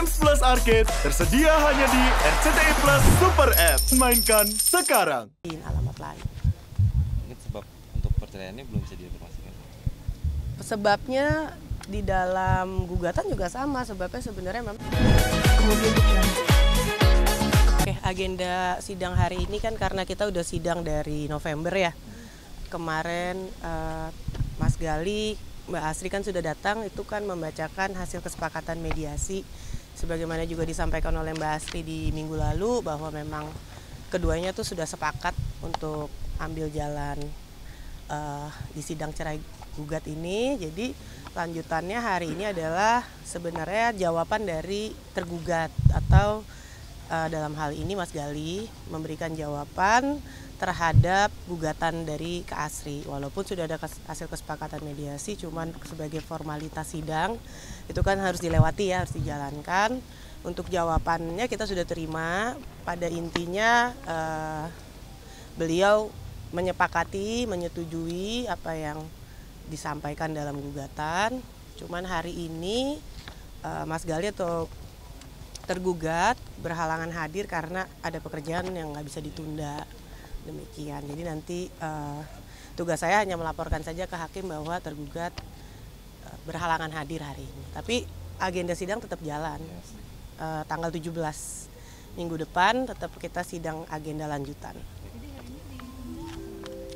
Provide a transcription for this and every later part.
Games Plus Arcade tersedia hanya di RCTI Plus Super App. Mainkan sekarang. Alamat lain. Ini sebab untuk perceraiannya belum bisa diinformasikan. Sebabnya di dalam gugatan juga sama, sebabnya sebenarnya memang. Agenda sidang hari ini kan karena kita udah sidang dari November ya. Kemarin Mas Gali, Mbak Asri kan sudah datang, itu kan membacakan hasil kesepakatan mediasi. Sebagaimana juga disampaikan oleh Mbak Asri di minggu lalu bahwa memang keduanya tuh sudah sepakat untuk ambil jalan di sidang cerai gugat ini. Jadi lanjutannya hari ini adalah sebenarnya jawaban dari tergugat atau dalam hal ini Mas Gali memberikan jawaban terhadap gugatan dari Kak Asri. Walaupun sudah ada hasil kesepakatan mediasi, cuman sebagai formalitas sidang itu kan harus dilewati ya, harus dijalankan. Untuk jawabannya kita sudah terima. Pada intinya beliau menyepakati, menyetujui apa yang disampaikan dalam gugatan. Cuman hari ini Mas Gali atau tergugat berhalangan hadir karena ada pekerjaan yang nggak bisa ditunda, demikian. Jadi nanti tugas saya hanya melaporkan saja ke hakim bahwa tergugat berhalangan hadir hari ini. Tapi agenda sidang tetap jalan. Tanggal 17 minggu depan tetap kita sidang agenda lanjutan.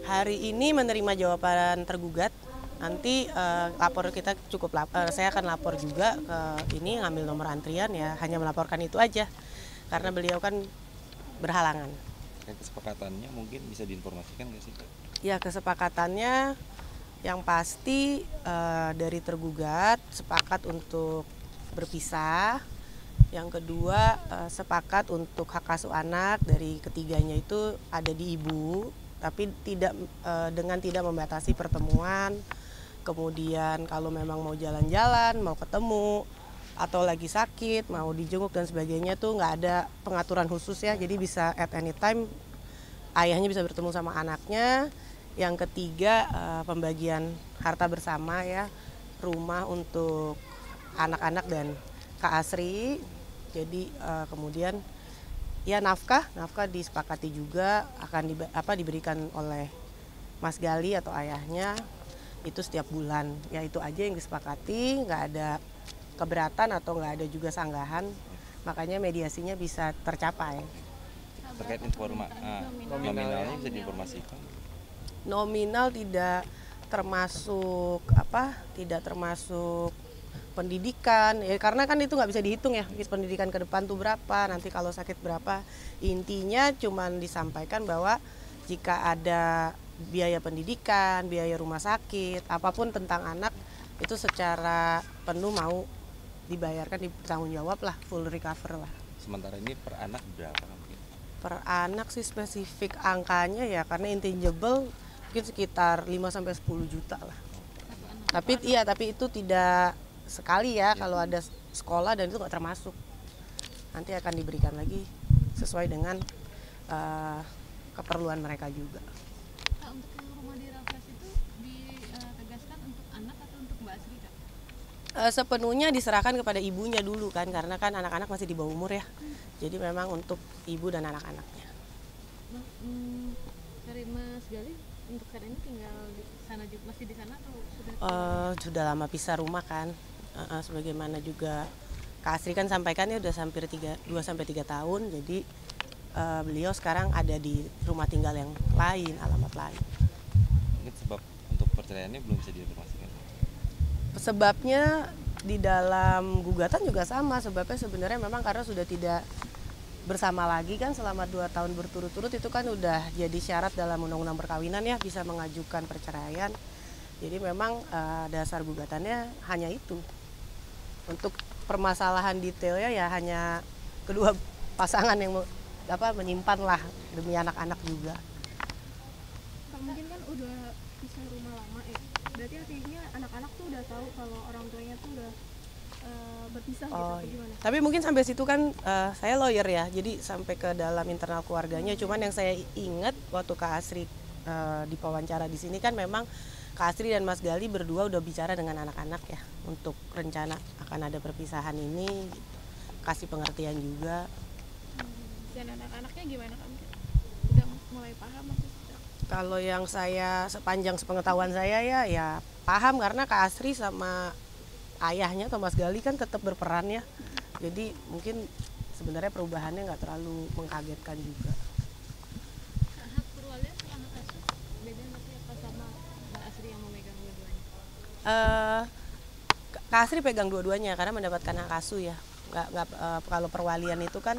Hari ini menerima jawaban tergugat. Nanti lapor kita saya akan lapor juga ke ini, ngambil nomor antrian ya, hanya melaporkan itu aja karena beliau kan berhalangan. Kesepakatannya mungkin bisa diinformasikan nggak sih, Kak? Ya, kesepakatannya yang pasti dari tergugat sepakat untuk berpisah. Yang kedua sepakat untuk hak asuh anak dari ketiganya itu ada di ibu, tapi dengan tidak membatasi pertemuan. Kemudian kalau memang mau jalan-jalan, mau ketemu, atau lagi sakit, mau dijenguk dan sebagainya tuh nggak ada pengaturan khusus ya. Jadi bisa at any time ayahnya bisa bertemu sama anaknya. Yang ketiga pembagian harta bersama ya, rumah untuk anak-anak dan Kak Asri. Jadi kemudian ya nafkah disepakati juga akan diberikan oleh Mas Gali atau ayahnya itu setiap bulan. Ya itu aja yang disepakati, nggak ada keberatan atau nggak ada juga sanggahan, makanya mediasinya bisa tercapai. Terkait nominalnya bisa diinformasikan? Nominal tidak termasuk pendidikan ya, karena kan itu nggak bisa dihitung ya, pendidikan ke depan tuh berapa, nanti kalau sakit berapa. Intinya cuman disampaikan bahwa jika ada biaya pendidikan, biaya rumah sakit, apapun tentang anak itu secara penuh mau dibayarkan, ditanggung jawab lah, full recover lah. Sementara ini per anak berapa mungkin? Per anak sih spesifik angkanya ya, karena intangible mungkin sekitar 5-10 juta lah. Tapi itu tidak sekali ya, kalau ada sekolah dan itu nggak termasuk. Nanti akan diberikan lagi sesuai dengan keperluan mereka juga. Untuk yang rumah di Raffles itu ditegaskan untuk anak atau untuk Mbak Asri, Kak? Sepenuhnya diserahkan kepada ibunya dulu kan, karena kan anak-anak masih di bawah umur ya. Jadi memang untuk ibu dan anak-anaknya. Dari Mas Gali untuk saat ini tinggal di sana juga, masih di sana atau sudah? Sudah lama pisah rumah kan. Sebagaimana juga Kak Asri kan sampaikan ya udah hampir 2-3 tahun. Jadi beliau sekarang ada di rumah tinggal yang lain, alamat lain. Ini sebab untuk perceraiannya belum bisa diinformasikan? Sebabnya di dalam gugatan juga sama, sebabnya sebenarnya memang karena sudah tidak bersama lagi kan selama 2 tahun berturut-turut, itu kan udah jadi syarat dalam undang-undang perkawinan ya, bisa mengajukan perceraian. Jadi memang dasar gugatannya hanya itu. Untuk permasalahan detailnya ya hanya kedua pasangan yang menyimpan lah demi anak-anak juga. Mungkin kan udah pisah rumah lama ya, berarti artinya anak-anak tuh udah tahu kalau orang tuanya tuh udah berpisah gitu atau gimana? Tapi mungkin sampai situ kan saya lawyer ya, jadi sampai ke dalam internal keluarganya. Cuman yang saya ingat waktu Kak Asri di wawancara di sini kan memang Kak Asri dan Mas Gali berdua udah bicara dengan anak-anak ya untuk rencana akan ada perpisahan ini gitu. kasih pengertian juga. Dan anak-anaknya gimana kan? Udah mulai paham atau tidak? Kalau yang saya sepanjang sepengetahuan saya ya paham, karena Kak Asri sama ayahnya atau Mas Gali kan tetap berperan ya. Jadi mungkin sebenarnya perubahannya nggak terlalu mengkagetkan juga. Hak perwalian sama hak asuh beda nggak sih, apa sama Mbak Asri yang memegang dua-duanya? Kak Asri pegang dua-duanya karena mendapatkan hak asuh ya. Kalau perwalian itu kan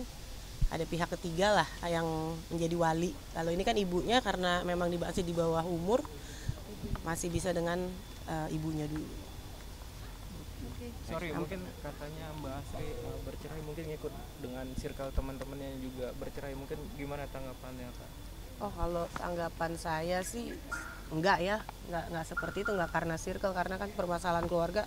ada pihak ketiga lah yang menjadi wali. Kalau ini kan ibunya, karena memang masih di bawah umur, masih bisa dengan ibunya dulu. Sorry, mungkin katanya Mbak Asri bercerai, mungkin ngikut dengan circle teman-temannya yang juga bercerai, mungkin gimana tanggapannya Kak? Oh, kalau tanggapan saya sih enggak ya, enggak seperti itu, enggak karena circle, karena kan permasalahan keluarga,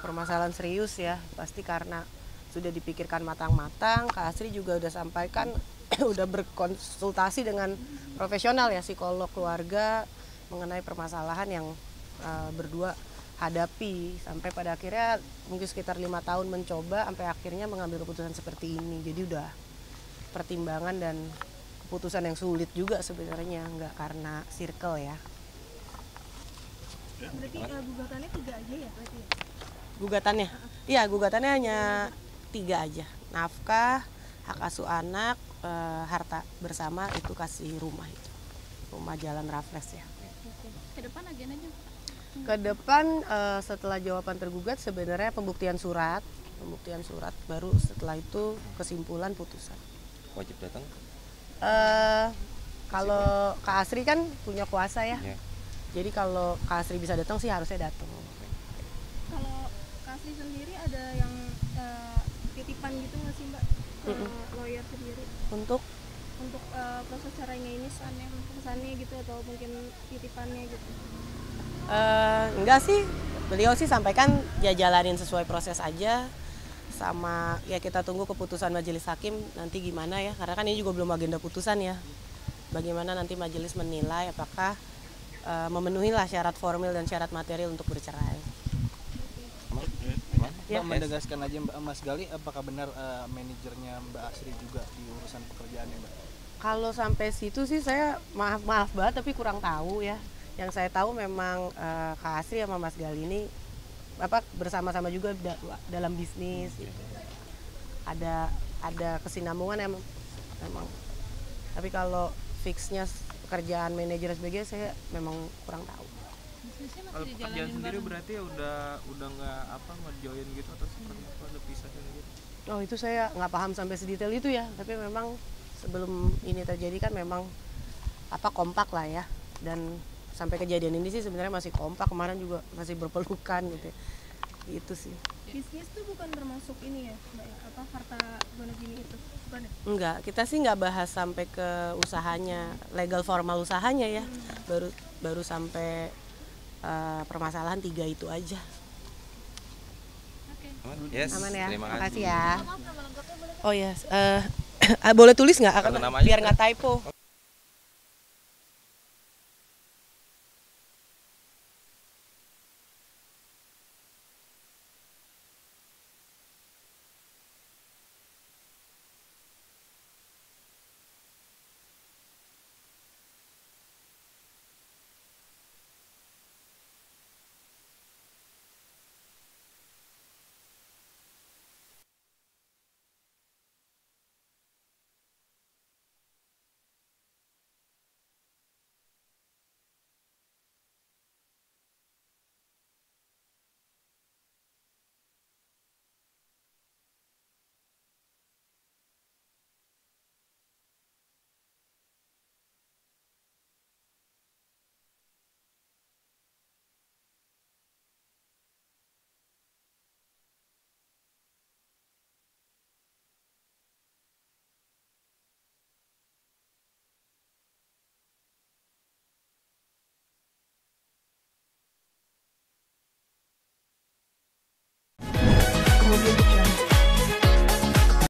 permasalahan serius ya, pasti karena sudah dipikirkan matang-matang. Kak Asri juga udah sampaikan, udah berkonsultasi dengan profesional ya, psikolog keluarga mengenai permasalahan yang berdua hadapi, sampai pada akhirnya mungkin sekitar 5 tahun mencoba sampai akhirnya mengambil keputusan seperti ini. Jadi udah pertimbangan dan keputusan yang sulit juga sebenarnya, nggak karena circle ya. Berarti gugatannya 3 aja ya berarti ya? Gugatannya? Iya, gugatannya hanya 3 aja. Nafkah, hak asuh anak, harta bersama, itu kasih rumah itu. Rumah Jalan Raffles ya. Ke depan agendanya Pak? Ke depan setelah jawaban tergugat sebenarnya pembuktian surat, baru setelah itu kesimpulan putusan. Wajib datang? Kalau Kak Asri kan punya kuasa ya. Ya. Jadi kalau Kak Asri bisa datang sih harusnya datang. Kalau Kak Asri sendiri ada yang titipan gitu nggak sih Mbak? Lawyer sendiri Untuk proses caranya ini pesannya gitu, atau mungkin titipannya gitu? enggak sih, beliau sih sampaikan ya jalanin sesuai proses aja, sama ya kita tunggu keputusan majelis hakim nanti gimana ya, karena kan ini juga belum agenda putusan ya. Bagaimana nanti majelis menilai apakah memenuhi lah syarat formil dan syarat material untuk bercerai. Mbak menegaskan aja Mbak, Mas Gali, apakah benar manajernya Mbak Asri juga di urusan pekerjaannya Mbak? Kalau sampai situ sih saya maaf banget tapi kurang tahu ya. Yang saya tahu memang Kak Asri sama Mas Gali ini bersama-sama juga dalam bisnis gitu. Ada kesinambungan yang memang. Tapi kalau fixnya pekerjaan manajer SBG saya memang kurang tahu. Kalau pekerjaan sendiri berarti ya udah nggak join gitu atau seperti apa, udah pisah gitu? Oh, itu saya nggak paham sampai sedetail itu ya. Tapi memang sebelum ini terjadi kan memang kompak lah ya, dan sampai kejadian ini sih sebenarnya masih kompak, kemarin juga masih berpelukan gitu. Itu sih. Bisnis tuh bukan termasuk ini ya Mbak, harta gono gini itu bukan ya? Enggak, kita sih nggak bahas sampai ke usahanya, legal formal usahanya ya. Baru sampai permasalahan 3 itu aja. Yes, Aman ya, terima makasih kasih. ya. Oh ya, boleh tulis nggak? Kartu nama aja, Biar nggak typo.